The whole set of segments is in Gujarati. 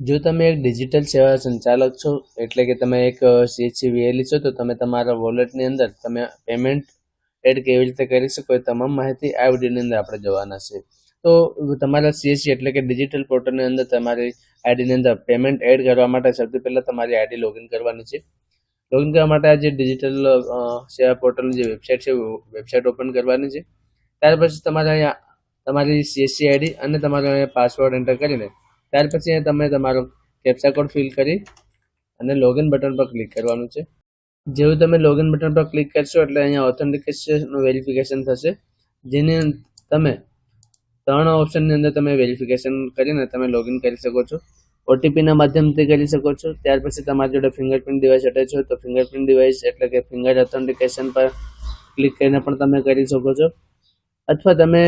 જો તમે એક ડિજિટલ સેવા સંચાલક છો, એટલે કે તમે એક CHCVLE છો, તો તમે તમારા વોલેટની અંદર તમે પેમેન્ટ એડ કેવી રીતે કરી શકો એ તમામ માહિતી આ વિડીયોની અંદર આપણે જોવાના છે. તો તમારા CHC એટલે કે ડિજિટલ પોર્ટલની અંદર તમારી આઈડીની અંદર પેમેન્ટ એડ કરવા માટે સૌથી પહેલાં તમારી આઈડી લોગિન કરવાની છે. લોગિન કરવા માટે આ જે ડિજિટલ સેવા પોર્ટલની જે વેબસાઇટ છે વેબસાઇટ ઓપન કરવાની છે. ત્યાર પછી તમારે અહીંયા તમારી CHC આઈડી અને તમારો પાસવર્ડ એન્ટર કરીને ત્યાર પછી તમે તમારો કેપ્ચા કોડ ફિલ કરી અને લોગિન બટન પર ક્લિક કરવાનું છે. જેવું તમે લોગિન બટન પર ક્લિક કરશો એટલે અહીંયા ઓથેન્ટિકેશન વેરિફિકેશન થશે, જેની તમે 3 ઓપ્શનની અંદર તમે વેરિફિકેશન કરીને તમે લોગિન કરી શકો છો. ઓટીપીના માધ્યમથી કરી શકો છો. ત્યાર પછી તમારી જોડે ફિંગરપ્રિન્ટ ડિવાઇસ અટેચ હોય તો ફિંગરપ્રિન્ટ ડિવાઇસ એટલે કે ફિંગર ઓથેન્ટિકેશન પર ક્લિક કરીને પણ તમે કરી શકો છો, અથવા તમે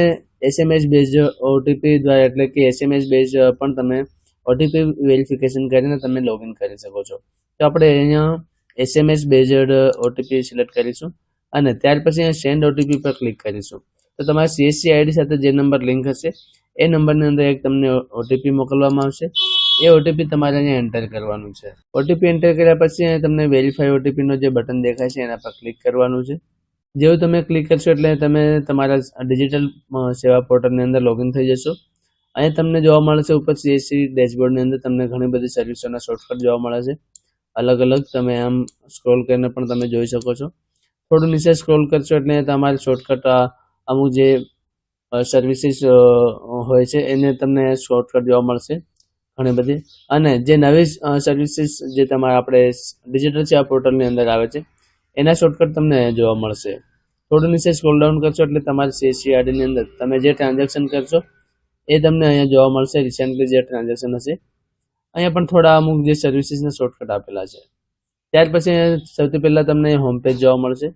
SMS બેઝ ઓટીપી દ્વારા એટલે કે SMS બેઝ પણ તમે ઓટીપી વેરિફિકેશન કરીને તમે લોગિન કરી શકો છો. તો આપણે અહીંયા SMS બેઝડ ઓટીપી સિલેક્ટ કરીશું અને ત્યાર પછી અહીંયા સેન્ડ ઓટીપી પર ક્લિક કરીશું. તો તમારા CHC આઈડી સાથે જે નંબર લિંક હશે એ નંબરની અંદર એક તમને ઓટીપી મોકલવામાં આવશે. એ ઓટીપી તમારે અહીંયા એન્ટર કરવાનું છે. ઓટીપી એન્ટર કર્યા પછી તમને વેરીફાઈ ઓટીપીનો જે બટન દેખાય છે એના પર ક્લિક કરવાનું છે. જેવું તમે ક્લિક કરશો એટલે તમે તમારા ડિજિટલ સેવા પોર્ટલની અંદર લોગિન થઈ જશો. અહીંયા તમને જોવા મળે છે ઉપર CHC ડેશબોર્ડની અંદર તમને ઘણી બધી સર્વિસોના શોર્ટકટ જોવા મળે છે. અલગ અલગ તમે આમ સ્ક્રોલ કરીને પણ તમે જોઈ શકો છો. થોડું નીચે સ્ક્રોલ કરશો એટલે તમારી શોર્ટકટ અમુક જે સર્વિસીસ હોય છે એને તમને શોર્ટકટ જોવા મળશે ઘણી બધી. અને જે નવી સર્વિસીસ જે તમારા આપણે ડિજિટલ સેવા પોર્ટલની અંદર આવે છે એના શોર્ટકટ તમને જોવા મળશે. થોડું નીચે સ્ક્રોલ ડાઉન કરશો એટલે તમારી CHC આઈડીની અંદર તમે જે ટ્રાન્ઝેક્શન કરશો એ તમને અહીંયા જોવા મળશે. રિસેન્ટલી જે ટ્રાન્ઝેક્શન હશે અહીંયા પણ થોડા અમુક જે સર્વિસીસના શોર્ટકટ આપેલા છે. ત્યાર પછી સૌથી પહેલાં તમને હોમ પેજ જોવા મળશે.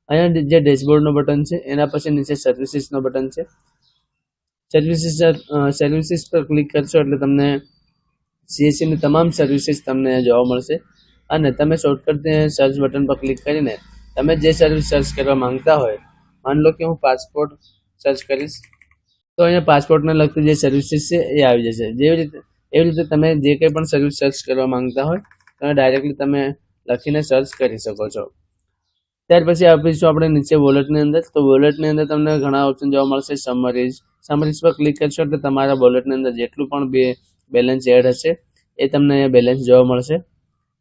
અહીંયા જે ડેશબોર્ડનો બટન છે એના પછી નીચે સર્વિસીસનો બટન છે. સર્વિસીસ પર ક્લિક કરશો એટલે તમને CHCની તમામ સર્વિસીસ તમને જોવા મળશે અને તમે શોર્ટકટ સર્ચ બટન પર ક્લિક કરીને તમે જે સર્વિસ સર્ચ કરવા માંગતા હોય, માની લો કે હું પાસપોર્ટ સર્ચ કરીશ તો અહીંયા પાસપોર્ટને લગતી જે સર્વિસીસ છે એ આવી જશે. એવી રીતે તમે જે કંઈ પણ સર્વિસ સર્ચ કરવા માંગતા હોય તમે ડાયરેક્ટલી તમે લખીને સર્ચ કરી શકો છો. ત્યાર પછી આપીશું આપણે નીચે વોલેટની અંદર. તો વોલેટની અંદર તમને ઘણા ઓપ્શન જોવા મળશે. સમરીઝ પર ક્લિક કરશો એટલે તમારા વોલેટની અંદર જેટલું પણ બેલેન્સ એડ હશે એ તમને અહીંયા બેલેન્સ જોવા મળશે.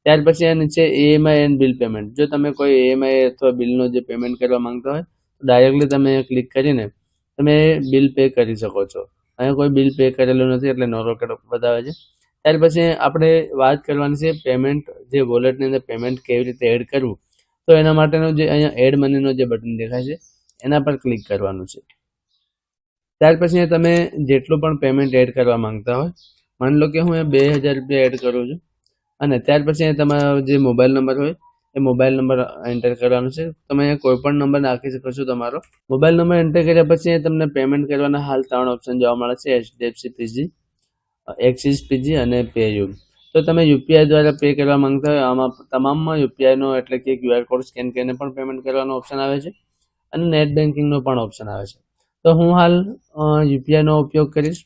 ત્યાર પછી આ નીચે EMI એન્ડ બિલ પેમેન્ટ. જો તમે કોઈ EMI અથવા બિલનો જે પેમેન્ટ કરવા માંગતા હોય તો ડાયરેક્ટલી તમે ક્લિક કરીને તમે બિલ પે કરી શકો છો. અહીંયા કોઈ બિલ પે કરેલું નથી એટલે નો રોકડ બતાવે છે. ત્યાર પછી આપણે વાત કરવાની છે પેમેન્ટ, જે વોલેટની અંદર પેમેન્ટ કેવી રીતે એડ કરવું. તો એના માટેનો જે અહીંયા એડ મનીનો જે બટન દેખાય છે એના પર ક્લિક કરવાનું છે. ત્યાર પછી તમે જેટલું પણ પેમેન્ટ એડ કરવા માંગતા હોય, માની લો કે હું 2000 રૂપિયા એડ કરું છું અને ત્યાર પછી તમારો જે મોબાઈલ નંબર હોય એ મોબાઈલ નંબર એન્ટર કરવાનો છે. તમે અહીંયા કોઈ પણ નંબર નાખી શકો છો. તમારો મોબાઈલ નંબર એન્ટર કર્યા પછી તમને પેમેન્ટ કરવાના હાલ 3 ઓપ્શન જોવા મળે છે: HDFC PG, એક્સિસ PG અને પેયુ. તો તમે UPI દ્વારા પે કરવા માંગતા હોય આમાં તમામમાં UPIનો એટલે કે QR કોડ સ્કેન કરીને પણ પેમેન્ટ કરવાનો ઓપ્શન આવે છે અને નેટ બેન્કિંગનો પણ ઓપ્શન આવે છે. તો હું હાલ UPIનો ઉપયોગ કરીશ.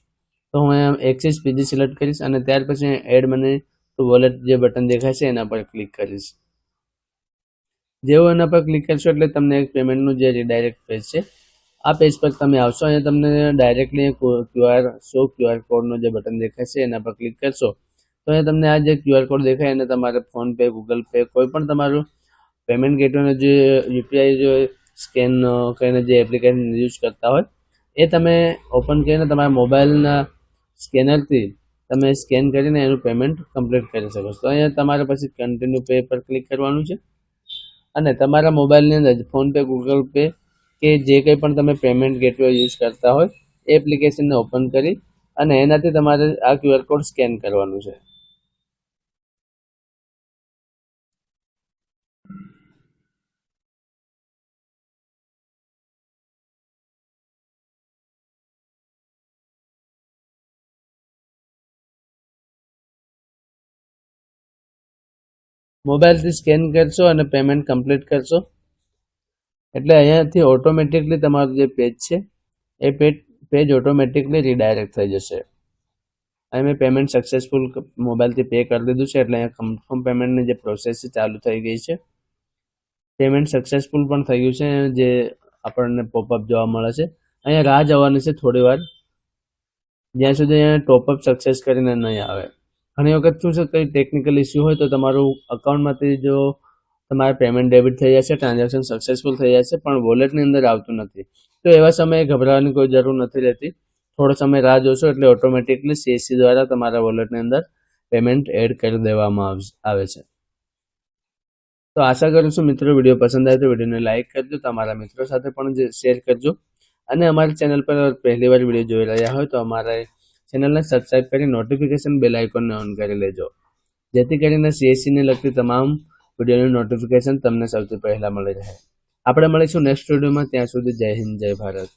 તો હું અહીંયા એક્સિસ PG સિલેક્ટ કરીશ અને ત્યાર પછી એડ મની ટુ વોલેટ જે બટન દેખાય છે એના પર ક્લિક કરીશ. જેવું એના પર ક્લિક કરશો એટલે તમને એક પેમેન્ટનું જે રીડાયરેક્ટ પેજ છે આ પેજ પર તમે આવશો. અહીંયા તમને ડાયરેક્ટલી QR કોડનો જે બટન દેખાય છે એના પર ક્લિક કરશો તો અહીંયા તમને આ જે QR કોડ દેખાય એને તમારે ફોનપે, ગૂગલ પે, કોઈ પણ તમારું પેમેન્ટ ગેટવેનો જે UPI જે સ્કેન કરીને જે એપ્લિકેશન યુઝ કરતા હોય એ તમે ઓપન કરીને તમારા મોબાઈલના સ્કેનરથી તમે સ્કેન કરીને એનું પેમેન્ટ કમ્પ્લીટ કરી શકો છો. તો અહીંયા તમારે પછી કન્ટિન્યુ પે પર ક્લિક કરવાનું છે અને તમારા મોબાઈલની અંદર ફોનપે, ગૂગલ પે કે જે કંઈ પણ તમે પેમેન્ટ ગેટવે યુઝ કરતા હોય એ એપ્લિકેશનને ઓપન કરી અને એનાથી તમારે આ QR કોડ સ્કેન કરવાનું છે. મોબાઈલથી સ્કેન કરશો અને પેમેન્ટ કમ્પ્લીટ કરશો એટલે અહીંયાથી ઓટોમેટિકલી તમારું જે પેજ છે એ પેજ ઓટોમેટિકલી રીડાયરેક્ટ થઈ જશે. અહીં મેં પેમેન્ટ સક્સેસફુલ મોબાઈલથી પે કરી દીધું છે, એટલે અહીંયા કન્ફર્મ પેમેન્ટની જે પ્રોસેસ છે ચાલુ થઈ ગઈ છે. પેમેન્ટ સક્સેસફુલ પણ થઈ ગયું છે, જે આપણને પોપઅપ જોવા મળે છે. અહીંયા રાહ જવાની છે થોડી વાર, જ્યાં સુધી અહીંયા ટોપઅપ સક્સેસ કરીને નહીં આવે. ઘણી વખત શું છે, કંઈ ટેકનિકલ ઇસ્યુ હોય તો તમારું અકાઉન્ટમાંથી જો તમારે પેમેન્ટ ડેબિટ થઈ જશે, ટ્રાન્ઝેક્શન સક્સેસફુલ થઈ જશે, પણ વોલેટની અંદર આવતું નથી. તો એવા સમયે ગભરાવાની કોઈ જરૂર નથી રહેતી. થોડો સમય રાહ જોશો એટલે ઓટોમેટિકલી CSC દ્વારા તમારા વોલેટની અંદર પેમેન્ટ એડ કરી દેવામાં આવે છે. તો આશા કરું છું મિત્રો વિડીયો પસંદ આવે તો વિડીયોને લાઇક કરજો, તમારા મિત્રો સાથે પણ શેર કરજો, અને અમારી ચેનલ પર પહેલી વાર વિડીયો જોઈ રહ્યા હોય તો અમારા ચેનલને સબસ્ક્રાઇબ કરી નોટિફિકેશન બેલ આઇકોનને ઓન કરી લેજો, જેથી કરીને CSC ને લગતી તમામ વિડીયોની નોટિફિકેશન તમને સૌથી પહેલા મળી રહે. આપણે મળીશું નેક્સ્ટ વિડીયોમાં. ત્યાં સુધી જય હિન્દ, જય ભારત.